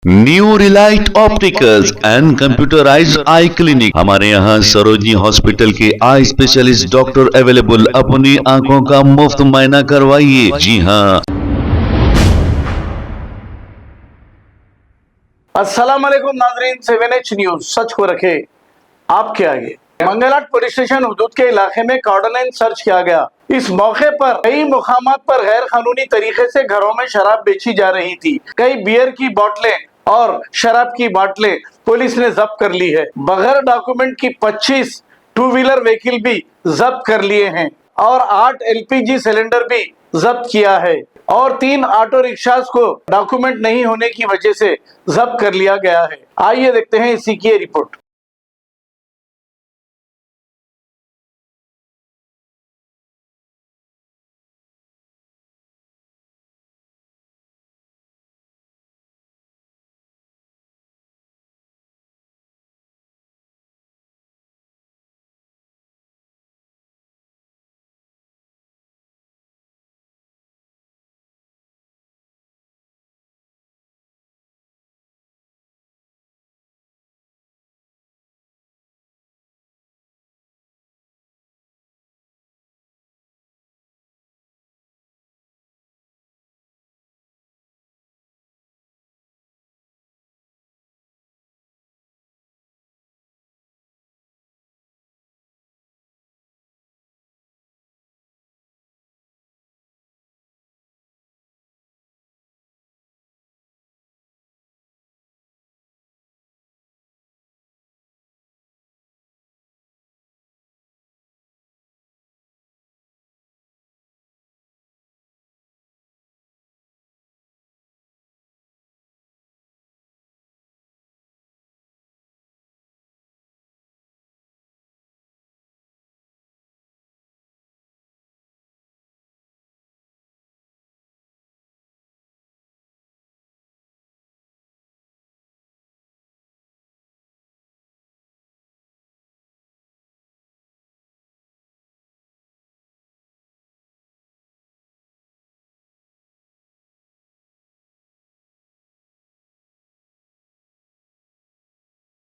New Relight opticals and computerised I clinic. हमारे यहाँ Sarojini hospital के आई स्पेशलिस्ट डॉक्टर अवेलेबल। अपनी आंखों का मुफ्त मुआयना करवाइए। जी हाँ। अस्सलाम वालेकुम नाजरीन, 7H न्यूज सच को रखे आपके आगे। मंगलहाट पुलिस स्टेशन हुदूद के इलाके में कॉर्डोनाइन सर्च किया गया। इस मौके पर कई मुकामात पर गैर कानूनी तरीके से घरों में शराब बेची जा रही थी। कई बियर की बोतलें और शराब की बोतलें पुलिस ने जब्त कर ली है। बगैर डॉक्यूमेंट की 25 टू व्हीलर व्हीकल भी जब्त कर लिए हैं और 8 LPG सिलेंडर भी जब्त किया है और 3 ऑटो रिक्शास को डॉक्यूमेंट नहीं होने की वजह से जब्त कर लिया गया है। आइए देखते हैं इसी की report.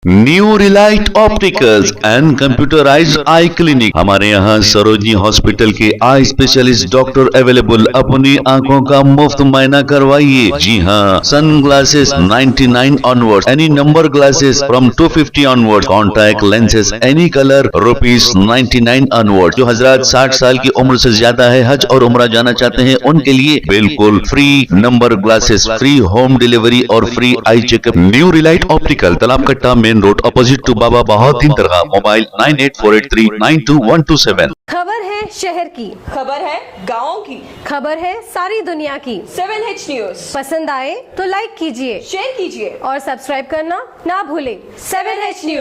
New Relight opticals and computerised I clinic. हमारे यहाँ सरोजनी हॉस्पिटल के आई स्पेशलिस्ट डॉक्टर अवेलेबल। अपनी आंखों का मुफ्त मुआयना करवाइए। जी हाँ। Sun glasses 99 onward, any number glasses from 250 onward, contact lenses any colour ₹99 onward. जो हजरात 60 साल की उम्र से ज्यादा है, हज और उम्रा जाना चाहते हैं, उनके लिए बिल्कुल free number glasses, free home delivery और free eye checkup. New relight optical, Talab Katta, main road, opposite to Baba Bahauddin Dargah. Mobile 9848392127। खबर है शहर की, खबर है गाँव की, खबर है सारी दुनिया की। 7H न्यूज पसंद आए तो लाइक कीजिए, शेयर कीजिए और सब्सक्राइब करना ना भूलें। 7H news.